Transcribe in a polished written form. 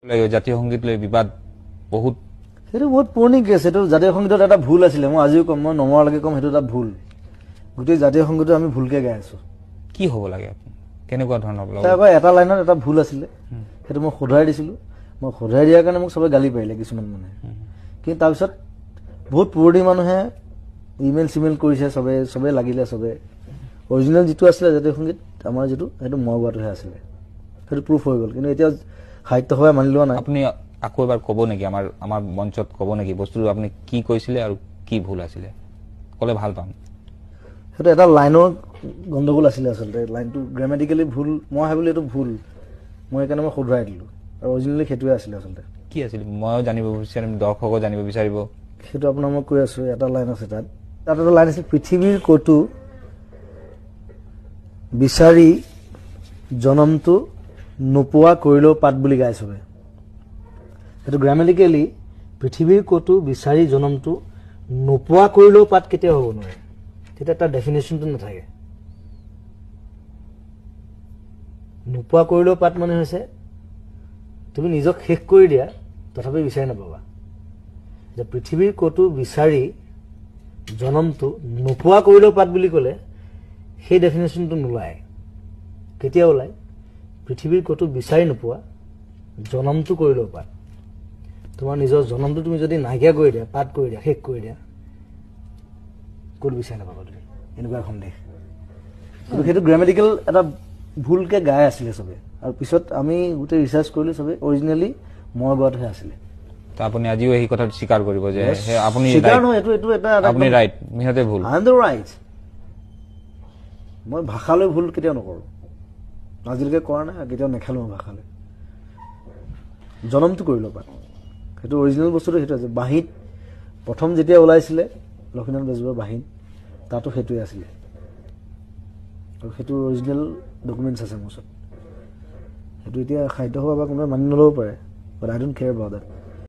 জাতীয় সংগীত লৈ বিবাদ বহুত সেইটো বহুত পুৰণি কেছ সেইটো জাতীয় সংগীতত এটা ভুল আছিলে মই আজিও কম মই নমৰালৈকে কম সেইটো এটা ভুল গোটেই জাতীয় সংগীত আমি ভুলকে গাই আছো কি হ'ব লাগে আপুনি কেনেকুৱা ধৰণৰ এটা লাইনত এটা ভুল আছিলে সেইটো মই শুধৰাই দিছিলো মই শুধৰাই দিয়াৰ কাৰণে মোক সবে গালি পাৰিলে কিছুমান মানে কিন্তু তাৰপিছত বহুত পুৰণি মানুহে ইমেইল চিমেইল কৰিছে সবে লাগিলে সবে অৰিজিনেল যিটো আছিলে জাতীয় সংগীত আমাৰ যিটো সেইটো মই গোৱাটোহে আছিলে সেইটো প্ৰুফ হৈ গ'ল কিন্তু এতিয়া সাহিত্য সভাই মানি লোৱা নাই আপুনি আকৌ এবাৰ ক'ব নেকি আমাৰ মঞ্চত ক'ব নেকি বস্তুটো আপুনি কি কৈছিলে আৰু কি ভুল আছিলে ক'লে ভাল পাম সেইটো এটা লাইনৰ গণ্ডগোল আছিলে আচলতে লাইনটো গ্ৰামেটিকেলি ভুল মই ভাবিলো এইটো ভুল মই সেইকাৰণে মই শুধৰাই দিলো আৰু অৰিজিনেলি সেইটোৱে আছিলে আচলতে কি আছিল ময়ো জানিব বিচাৰিম দৰ্শকো জানিব বিচাৰিব সেইটো আপোনাক মই কৈ আছো এটা লাইন আছে তাত এটা লাইন আছে পৃথিৱীৰ ক'তো বিচাৰি জনমটো নোপোৱা কৰিলেও পাত বুলি গাই চবে সেইটো গ্ৰামেটিকেলি পৃথিৱীৰ ক'তো বিচাৰি জনমটো নোপোৱা কৰিলেও পাত কেতিয়া হ'ব নোৱাৰে তেতিয়া তাৰ ডেফিনেশ্যনটো নাথাকে নোপোৱা কৰিলেও পাত মানে হৈছে তুমি নিজক শেষ কৰি দিয়া তথাপি বিচাৰি নাপাবা যে পৃথিৱীৰ ক'তো বিচাৰি জনমটো নোপোৱা কৰিলেও পাত বুলি ক'লে সেই ডেফিনেশ্যনটো নোলায় কেতিয়া ওলায় পৃথিৱীৰ ক'তো বিচাৰি নোপোৱা জনমটো কৰিলেও পাত তোমাৰ নিজৰ জনমটো তুমি যদি নাইকিয়া কৰি দিয়া পাত কৰি দিয়া শেষ কৰি দিয়া ক'ত বিচাৰি নাপাবা তুমি এনেকুৱা এখন দেশ কিন্তু সেইটো গ্ৰামেটিকেল এটা ভুলকে গাই আছিলে চবে আৰু পিছত আমি গোটেই ৰিচাৰ্চ কৰিলো চবে অৰিজিনেলি মই গোৱাটোহে আছিলে আপুনি আজিও এই কথাটো স্বীকাৰ কৰিব যে আপুনি আপুনি ৰাইট মিহতে ভুল আই এম দ্য ৰাইট মই ভাষালৈ ভুল কেতিয়াও নকৰো আজিলৈকে কৰা নাই কেতিয়াও নেখেলো মই ভাষালৈ জনমটো কৰিলো পাত সেইটো অৰিজিনেল বস্তুটো সেইটো আছে বাঁহীত প্ৰথম যেতিয়া ওলাইছিলে লক্ষ্মীনাথ বেজবৰুৱাৰ বাঁহীত তাতো সেইটোৱে আছিলে আৰু সেইটো অৰিজিনেল ডকুমেণ্টছ আছে মোৰ ওচৰত সেইটো এতিয়া সাহিত্য সভা বা কোনোবাই মানি নল'ব পাৰে বাট আই ডোণ্ট কেয়াৰ এবাউট দেট